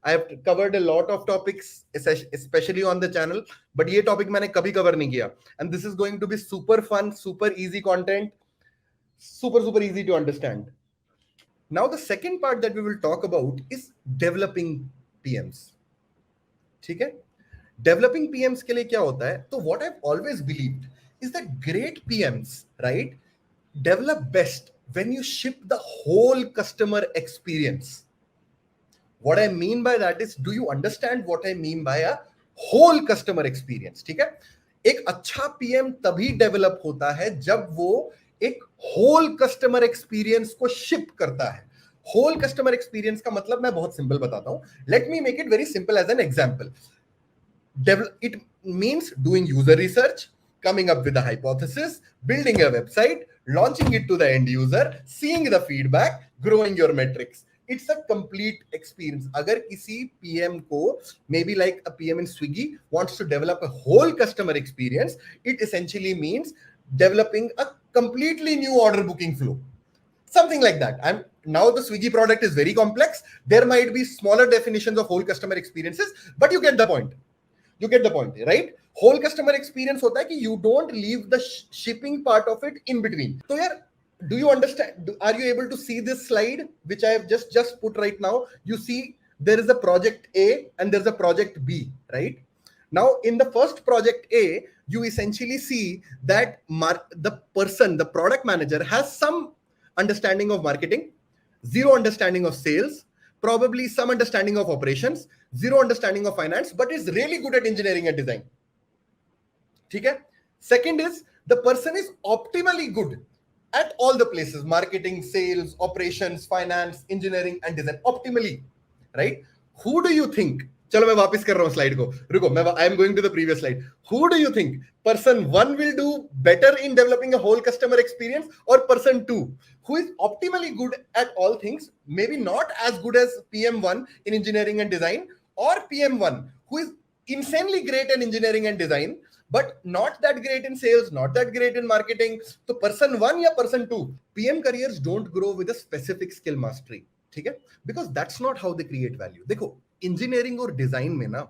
I have covered a lot of topics, especially on the channel, but ये topic मैंने कभी cover नहीं किया. And this is going to be super fun, super easy content, super easy to understand. Now, the second part that we will talk about is developing PMs. ठीक है? Developing PMs के लिए क्या होता है? तो what I've always believed is that great PMs, right, develop best when you ship the whole customer experience. What I mean by that is, do you understand what I mean by a whole customer experience? ठीक है? एक अच्छा PM तभी develop होता है जब वो एक होल कस्टमर एक्सपीरियंस को शिप करता है. होल कस्टमर एक्सपीरियंस का मतलब मैं बहुत सिंपल बताता हूं. Let me make it very simple as an example. It means doing user research, coming up with a hypothesis, building a website, launching it to the end user, seeing the feedback, growing your metrics. It's a complete experience. अगर किसी PM को, maybe like a PM in Swiggy, wants to develop a whole customer experience, it essentially means developing a completely new order booking flow. Something like that. Now the Swiggy product is very complex. There might be smaller definitions of whole customer experiences, but you get the point. You get the point, right? Whole customer experience होता है कि you don't leave the shipping part of it in between. So यार, do you understand? Are you able to see this slide which I have just put right now? You see there is a project A and there's a project B, right? Now in the first project A, you essentially see that the product manager has some understanding of marketing, zero understanding of sales, probably some understanding of operations, zero understanding of finance, but is really good at engineering and design. Okay? Second is, the person is optimally good at all the places: marketing, sales, operations, finance, engineering and design. Optimally, right? Who do you think? चलो मैं वापस कर रहा हूं slide को. रुको, I am going to the previous slide. Who do you think person 1 will do better in developing a whole customer experience, or person 2 who is optimally good at all things, maybe not as good as PM1 in engineering and design, or PM1 who is insanely great in engineering and design but not that great in sales, not that great in marketing? So person 1 या person 2? PM careers don't grow with a specific skill mastery. ठीक है? Because that's not how they create value. देखो, engineering और design में ना,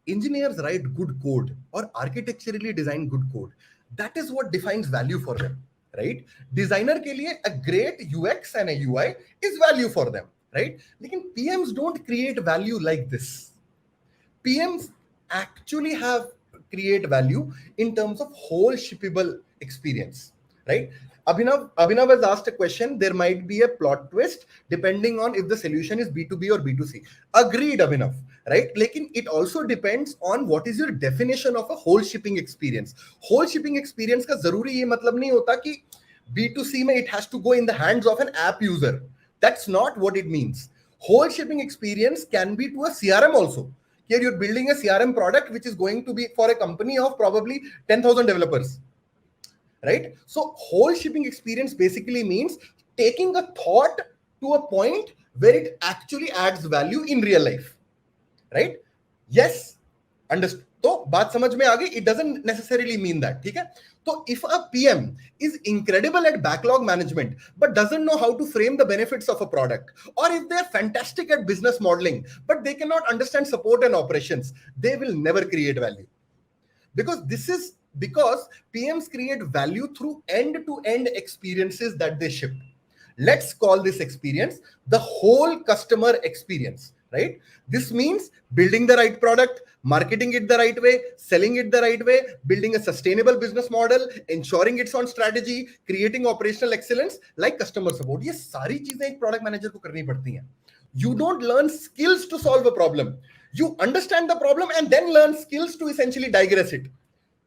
engineers write good code और architecturally design good code. That is what defines value for them, right? Designer के लिए a great UX and a UI is value for them, right? लेकिन PMs don't create value like this. PMs actually create value in terms of whole shippable experience, right? Abhinav has asked a question. There might be a plot twist depending on if the solution is B2B or B2C. Agreed, Abhinav, right? Lekin it also depends on what is your definition of a whole shipping experience. Whole shipping experience का जरूरी ये मतलब नहीं होता कि B2C में it has to go in the hands of an app user. That's not what it means. Whole shipping experience can be to a CRM also. Here you're building a CRM product which is going to be for a company of probably 10,000 developers. Right? So whole shipping experience basically means taking a thought to a point where it actually adds value in real life. Right? Yes. Understood. तो बात समझ में आ गई. It doesn't necessarily mean that. ठीक है? So if a PM is incredible at backlog management but doesn't know how to frame the benefits of a product, or if they're fantastic at business modeling but they cannot understand support and operations, they will never create value. Because PMs create value through end-to-end experiences that they ship. Let's call this experience the whole customer experience, right? This means building the right product, marketing it the right way, selling it the right way, building a sustainable business model, ensuring it's on strategy, creating operational excellence like customer support. ये सारी चीजें एक product manager को करनी पड़ती हैं. You don't learn skills to solve a problem. You understand the problem and then learn skills to essentially digress it.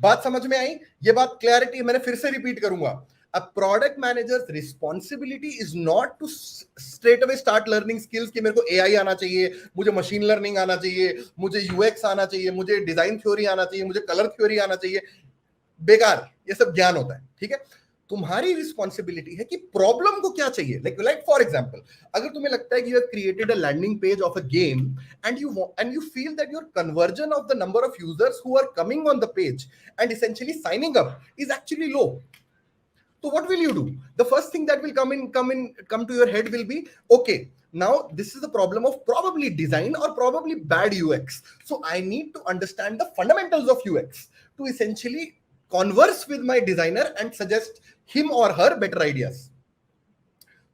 बात समझ में आई? ये बात क्लैरिटी, मैंने फिर से रिपीट करूंगा. A product manager's responsibility is not to straight away start learning skills कि मेरे को AI आना चाहिए, मुझे मशीन लर्निंग आना चाहिए, मुझे UX आना चाहिए, मुझे डिजाइन थ्योरी आना चाहिए, मुझे कलर थ्योरी आना चाहिए. बेकार, ये सब ज्ञान होता है. ठीक है? तुम्हारी रिस्पॉन्सिबिलिटी है कि प्रॉब्लम को क्या चाहिए. लाइक फॉर एग्जांपल, अगर तुम्हें लगता है कि you have created a landing page of a game and you feel that your conversion of the number of users who are coming on the page and essentially signing up is actually low. So what will you do? The first thing that will come to your head will be, okay, Now, this is the problem of probably design or probably bad UX. So I need to understand the fundamentals of UX to essentially converse with my designer and suggest him or her better ideas.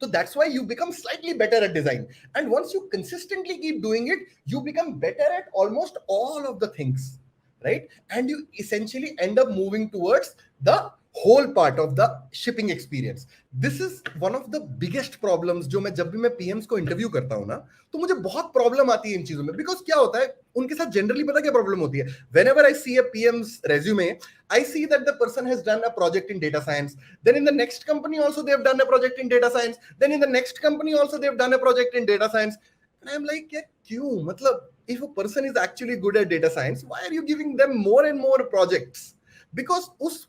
So that's why you become slightly better at design. And once you consistently keep doing it, you become better at almost all of the things, right? And you essentially end up moving towards the whole part of the shipping experience. This is one of the biggest problems जो मैं जब भी मैं PMs को interview करता हूँ ना, तो मुझे बहुत प्रॉब्लम आती है इन चीजों में. बिकॉज क्या होता है उनके साथ जनरली पता क्या प्रॉब्लम होती है. Whenever I see a PM's resume, I see that the person has done a project in data science. Then in the next company also they have done a project in data science. Then in the next company also they have done a project in data science. And I'm like, yeah, क्यों? मतलब if a person is actually good at data science, why are you giving them more and more projects? Because उस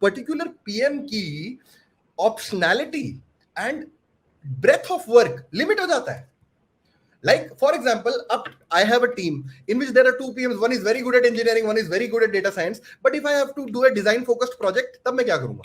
particular PM की optionality and breadth of work limit हो जाता है. Like, for example, I have a team in which there are two PMs. One is very good at engineering, one is very good at data science. But if I have to do a design-focused project, तब मैं क्या करूँगा?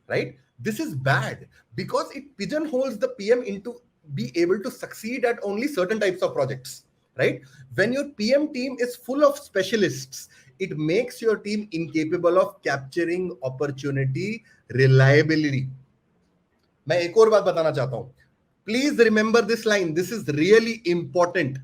Right? This is bad because it pigeonholes the PM into be able to succeed at only certain types of projects. Right? When your PM team is full of specialists, it makes your team incapable of capturing opportunity reliably. मैं एक और बात बताना चाहता हूँ. Please remember this line. This is really important.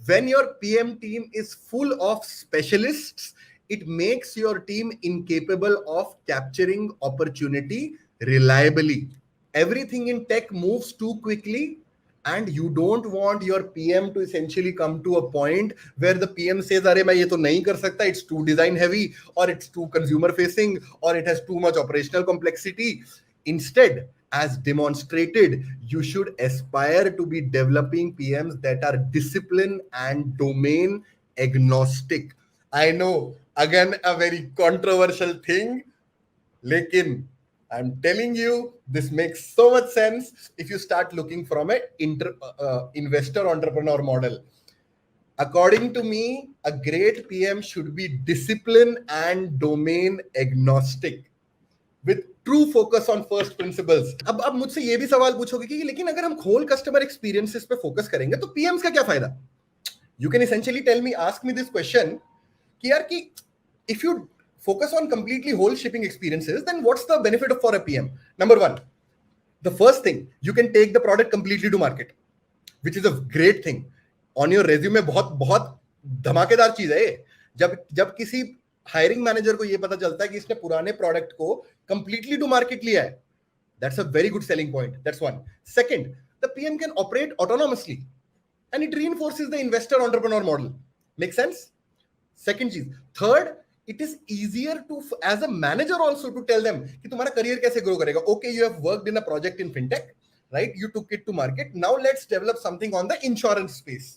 When your PM team is full of specialists, it makes your team incapable of capturing opportunity reliably. Everything in tech moves too quickly, and you don't want your PM to essentially come to a point where the PM says, "अरे मैं ये तो नहीं कर सकता, it's too design heavy, or it's too consumer facing, or it has too much operational complexity." Instead, as demonstrated, you should aspire to be developing PMs that are discipline and domain agnostic. I know, again, a very controversial thing, lekin I'm telling you, this makes so much sense if you start looking from a investor entrepreneur model. According to me, a great PM should be discipline and domain agnostic with true focus on first principles. अब मुझसे ये भी सवाल पूछोगे कि लेकिन अगर हम whole customer experiences पे फोकस करेंगे तो PMs का क्या फायदा? You can essentially ask me this question कि यार कि if you focus on completely whole shipping experiences, then what's the benefit for a PM? Number one, the first thing, you can take the product completely to market, which is a great thing. On your resume बहुत बहुत धमाकेदार चीज है. जब किसी hiring manager को ये पता चलता है कि इसने पुराने प्रोडक्ट को कंप्लीटली टू मार्केट लिया है, that's a very good selling point. That's one. Second, the PM can operate autonomously and it reinforces the investor entrepreneur model. Make sense? Second चीज. Third, it is easier to as a manager also to tell them कि तुम्हारा career कैसे grow करेगा. Okay, you have worked in a project in fintech, right? You took it to market. Now let's develop something on the insurance space.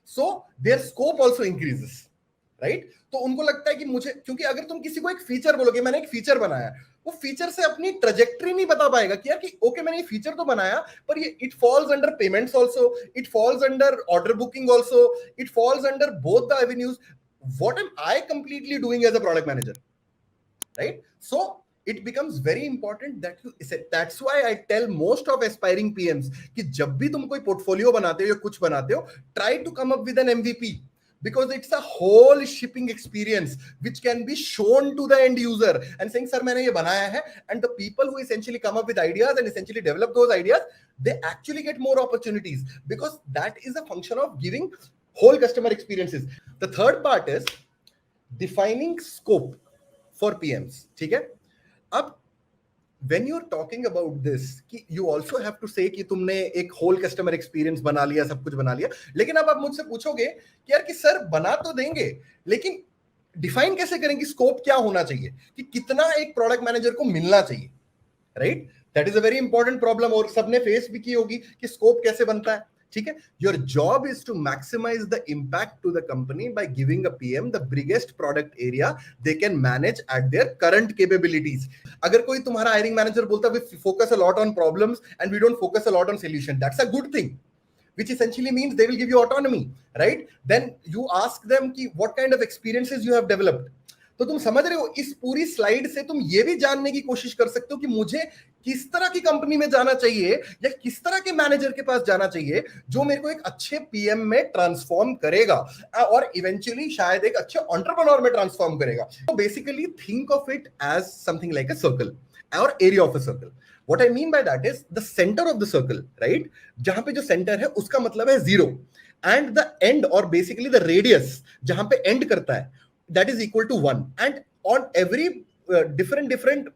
So their scope also increases, right? तो उनको लगता है कि मुझे, क्योंकि अगर तुम किसी को एक फीचर बोलोगे मैंने एक फीचर बनाया, वो फीचर से अपनी ट्रेजेक्टरी नहीं बता पाएगा कि यार कि ओके मैंने ये फीचर तो बनाया पर ये it falls under payments also, it falls under order booking also, it falls under both the avenues. What am I completely doing as a product manager, right? So it becomes very important that that's why I tell most of aspiring PMs कि जब भी तुम कोई portfolio बनाते हो या कुछ बनाते हो, try to come up with an MVP, because it's a whole shipping experience which can be shown to the end user and saying, sir मैंने ये बनाया है, and the people who essentially come up with ideas and essentially develop those ideas, they actually get more opportunities, because that is a function of giving whole customer experiences. The third part is defining scope for PMs. ठीक है? अब when you're talking about this, कि you also have to say कि तुमने एक whole customer experience बना लिया, सब कुछ बना लिया, लेकिन अब आप मुझसे पूछोगे कि यार कि सर बना तो देंगे, लेकिन डिफाइन कैसे करेंगे स्कोप क्या होना चाहिए, कि कितना एक प्रोडक्ट मैनेजर को मिलना चाहिए, right? That is a very important problem, और सबने फेस भी की होगी कि स्कोप कैसे बनता है. ठीक है? Your job is to maximise the impact to the company by giving a PM the biggest product area they can manage at their current capabilities. अगर कोई तुम्हारा हायरिंग मैनेजर बोलता है we focus a lot on problems and we don't focus a lot on solution, that's a good thing, which essentially means they will give you autonomy, right? Then you ask them ki what kind of experiences you have developed. तो तुम समझ रहे हो, इस पूरी slide से तुम ये भी जानने की कोशिश कर सकते हो कि मुझे किस तरह की कंपनी में जाना चाहिए या किस तरह के मैनेजर के पास जाना चाहिए जो मेरे को एक अच्छे पीएम में ट्रांसफॉर्म करेगा और इवेंचुअली शायद एक अच्छे एंटरप्रेन्योर में ट्रांसफॉर्म करेगा. तो basically think of it as something like a circle और area of a circle. What I mean by that is the center of the circle, right? जहां पे जो सेंटर है उसका मतलब है जीरो, एंड द एंड और बेसिकली द रेडियस जहां पे एंड करता है that is equal to 1, and on every different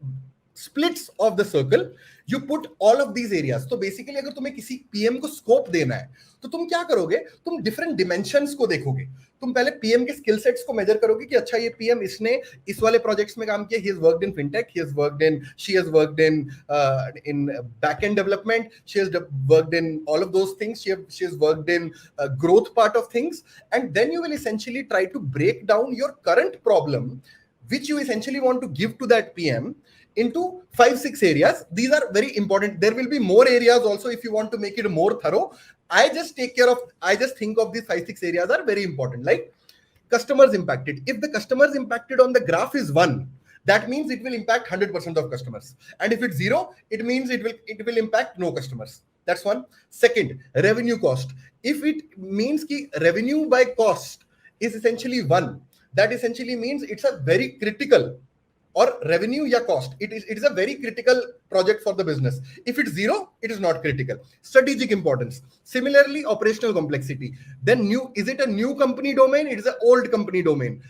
splits of the circle you put all of these areas. तो बेसिकली अगर तुम्हें किसी पीएम को स्कोप देना है तो तुम क्या करोगे, तुम डिफरेंट डिमेंशंस को देखोगे. तुम पहले पीएम के स्किल सेट्स को मेजर करोगे कि अच्छा ये पीएम इसने इस वाले प्रोजेक्ट्स में काम किया, he has worked in fintech, he has worked in, she has worked in back end development, she has worked in all of those things, she has worked in growth part of things, and then you will essentially try to break down your current problem which you essentially want to give to that PM into 5-6 areas. These are very important. There will be more areas also if you want to make it more thorough. I just think of these 5-6 areas are very important. Like customers impacted. If the customers impacted on the graph is 1, that means it will impact 100% of customers. And if it's 0, it means it will impact no customers. That's one. Second, revenue cost. If it means ki revenue by cost is essentially 1, that essentially means it's a very critical, or revenue ya cost, it is a very critical project for the business. If it's 0, it is not critical. Strategic importance. Similarly, operational complexity. Then is it a new company domain? It is an old company domain.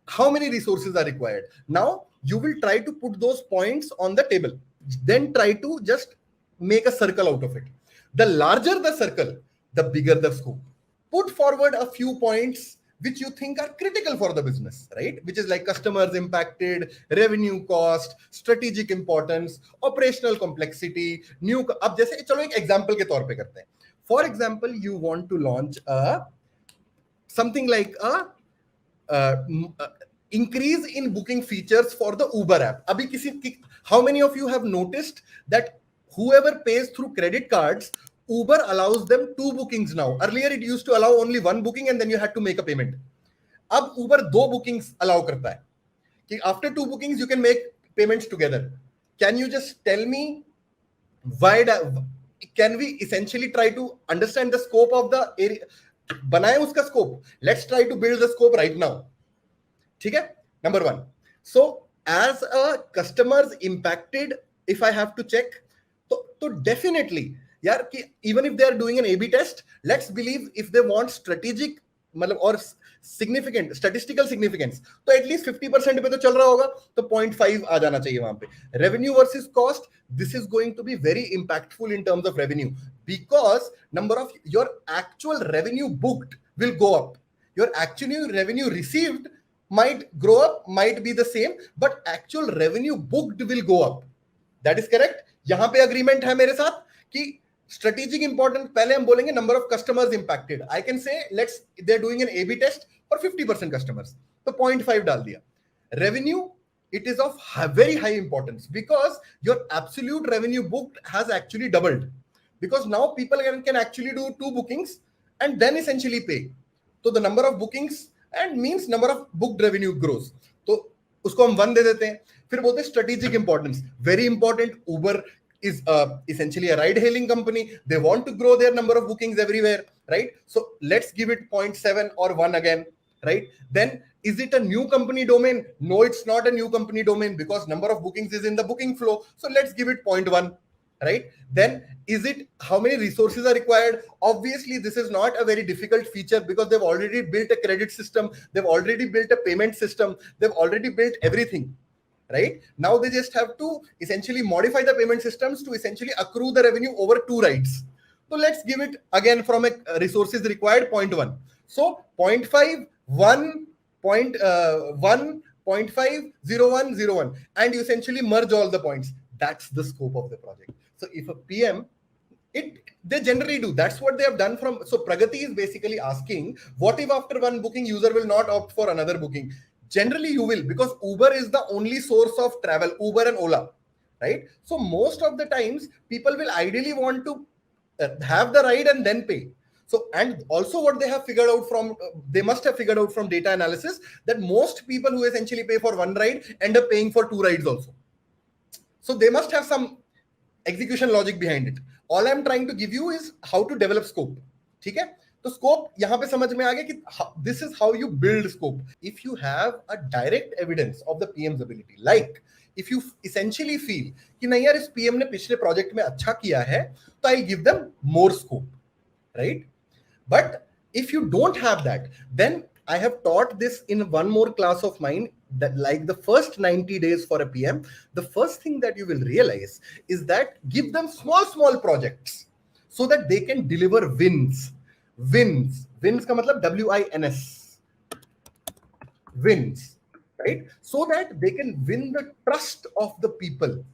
How many resources are required? Now you will try to put those points on the table, then try to just make a circle out of it. The larger the circle, the bigger the scope. Put forward a few points which you think are critical for the business, right? Which is like customers impacted, revenue cost, strategic importance, operational complexity, new. अब जैसे चलो एक example के तौर पे करते हैं. For example, you want to launch something like a increase in booking features for the Uber app. अभी how many of you have noticed that whoever pays through credit cards, Uber allows them 2 bookings now. Earlier it used to allow only 1 booking and then you had to make a payment. अब Uber 2 bookings allow करता है कि after 2 bookings you can make payments together. Can you just tell me why can we essentially try to understand the scope of the area? बनाए उसका scope. Let's try to build the scope right now. ठीक है? Number 1. So as a customers impacted, if I have to check, तो definitely यार कि even if they are doing an A/B test, let's believe if they want strategic मतलब और significant statistical significance, तो at least 50% पे तो चल रहा होगा, तो 0.5 आ जाना चाहिए वहां पे. Revenue versus cost, this is going to be very impactful in terms of revenue because number of your actual revenue booked will go up. Your actual revenue received might grow up, might be the same, but actual revenue booked will go up. That is correct. यहां पे agreement है मेरे साथ कि strategic important पहले हम बोलेंगे number of customers impacted. I can say they're doing an A/B test for 50% customers, तो 0.5 डाल दिया. Revenue, it is of very high importance because your absolute revenue booked has actually doubled because now people can actually do 2 bookings and then essentially pay. So the number of bookings and means number of booked revenue grows. तो उसको हम 1 दे देते हैं. फिर बोलते हैं strategic importance, very important. Uber is essentially a ride hailing company. They want to grow their number of bookings everywhere, right? So let's give it 0.7 or 1 again, right? Then is it a new company domain? No, it's not a new company domain because number of bookings is in the booking flow. So let's give it 0.1, right? Then is it how many resources are required? Obviously this is not a very difficult feature because they've already built a credit system, they've already built a payment system, they've already built everything, right? Now they just have to essentially modify the payment systems to essentially accrue the revenue over 2 rides. So let's give it again from a resources required 0.1. So 0.5, 1, 0.1, 0.5, 0.1, 0.1, and you essentially merge all the points. That's the scope of the project. So if a PM, they generally do. That's what they have done from. So Pragati is basically asking, what if after 1 booking user will not opt for another booking? Generally you will, because Uber is the only source of travel, Uber and Ola, right? So most of the times people will ideally want to have the ride and then pay. So, and also what they have figured out from, they must have figured out from data analysis that most people who essentially pay for one ride end up paying for two rides also. So they must have some execution logic behind it. All I'm trying to give you is how to develop scope. ठीक है? तो scope यहां पे समझ में आ गया कि this is how you build scope. If you have a direct evidence of the PM's ability, like if you essentially feel कि नहीं यार इस PM ने पिछले प्रोजेक्ट में अच्छा किया है, तो I'll give them more scope, right? But if you don't have that, then I have taught this in one more class of mine, that like the first 90 days for a PM, the first thing that you will realize is that give them small projects so that they can deliver wins. Wins का मतलब WINS, wins, right? So that they can win the trust of the people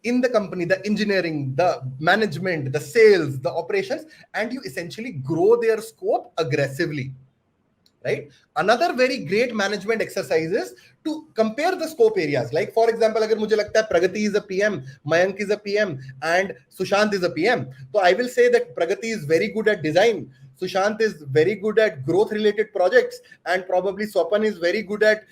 in the company, the engineering, the management, the sales, the operations, and you essentially grow their scope aggressively, right? Another very great management exercise is to compare the scope areas. Like for example, अगर मुझे लगता है Pragati is a PM, Mayank is a PM, and Sushant is a PM, so I will say that Pragati is very good at design, Sushant is very good at growth related projects, and probably Swapan is very good at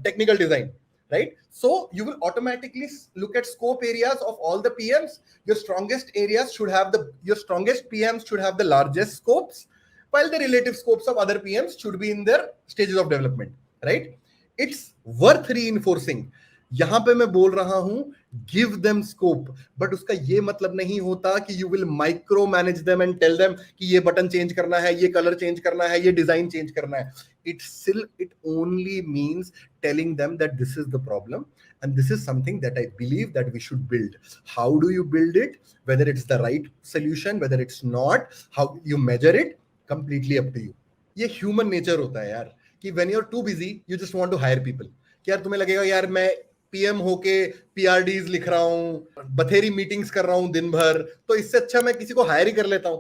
technical design, right? So you will automatically look at scope areas of all the PMs. Your strongest areas should have your strongest PMs should have the largest scopes, while the relative scopes of other PMs should be in their stages of development, right? It's worth reinforcing. यहां पे मैं बोल रहा हूं give them scope, but उसका ये मतलब नहीं होता कि you will micro manage them and tell them कि ये बटन चेंज करना है, ये कलर चेंज करना है, ये डिजाइन चेंज करना है. It only means telling them that this is the problem and this is something that I believe that we should build. How do you build it? Whether it's the right solution, whether it's not, how you measure it, completely up to you. ये human nature होता है यार कि when you're too busy, you just want to hire people. कि यार तुम्हें लगेगा यार मैं पीएम होके पीआरडीज लिख रहा हूं, बथेरी मीटिंग्स कर रहा हूं दिन भर, तो इससे अच्छा मैं किसी को हायर ही कर लेता हूं,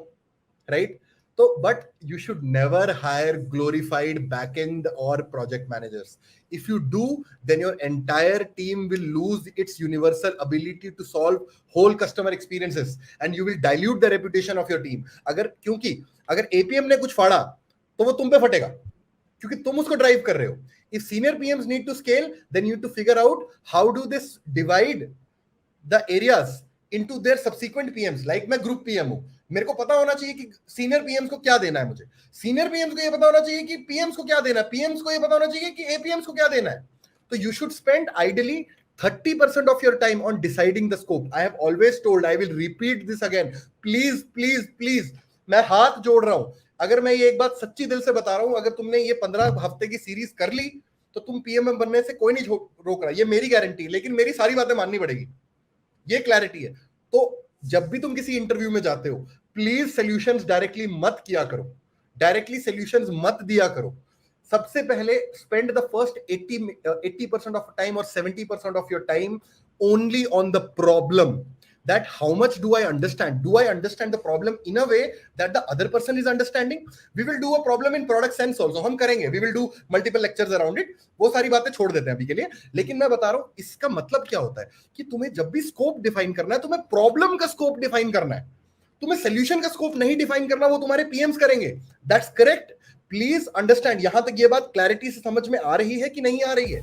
राइट? तो but you should never hire glorified backend और project managers. If you do, then your entire team will lose its universal ability to solve whole customer experiences and you will dilute the reputation of your team. क्योंकि अगर APM ने कुछ फाड़ा तो वो तुम पे फटेगा क्योंकि तुम उसको ड्राइव कर रहे हो. If senior PMs need to scale, then you need to figure out how do this divide the areas into their subsequent PMs. Like मैं group PM हूं, मेरे को पता होना चाहिए कि senior PMs को क्या देना है मुझे, senior PMs को ये पता होना चाहिए कि PMs को क्या देना है, PMs को ये पता होना चाहिए कि APMs को क्या देना है. तो you should spend ideally 30% of your time on deciding the scope. I have always told, I will repeat this again. Please, मैं हाथ जोड़ रहा हूं. अगर मैं ये एक बात सच्ची दिल से बता रहा हूं, अगर तुमने ये 15 हफ्ते की सीरीज कर ली तो तुम पीएम बनने से कोई नहीं रोक रहा, ये मेरी गारंटी. लेकिन मेरी सारी बातें माननी पड़ेगी, ये क्लैरिटी है. तो जब भी तुम किसी इंटरव्यू में जाते हो, प्लीज सॉल्यूशंस डायरेक्टली मत किया करो, डायरेक्टली सॉल्यूशंस मत दिया करो. सबसे पहले spend the first 80% of time और 70% of your time only on the problem. That how much do I understand? Do I understand the problem in a way that the other person is understanding? We will do a problem in product sense also. हम करेंगे. We will do multiple lectures around it. वो सारी बातें छोड़ देते हैं अभी के लिए. लेकिन मैं बता रहा हूँ इसका मतलब क्या होता है कि तुम्हें जब भी स्कोप डिफाइन करना है, तुम्हें प्रॉब्लम का स्कोप डिफाइन करना है. तुम्हें सोल्यूशन का स्कोप नहीं डिफाइन करना, वो तुम्हारे पीएम्स करेंगे. That's correct. Please understand. यहां तक ये बात क्लैरिटी से समझ में आ रही है कि नहीं आ रही है?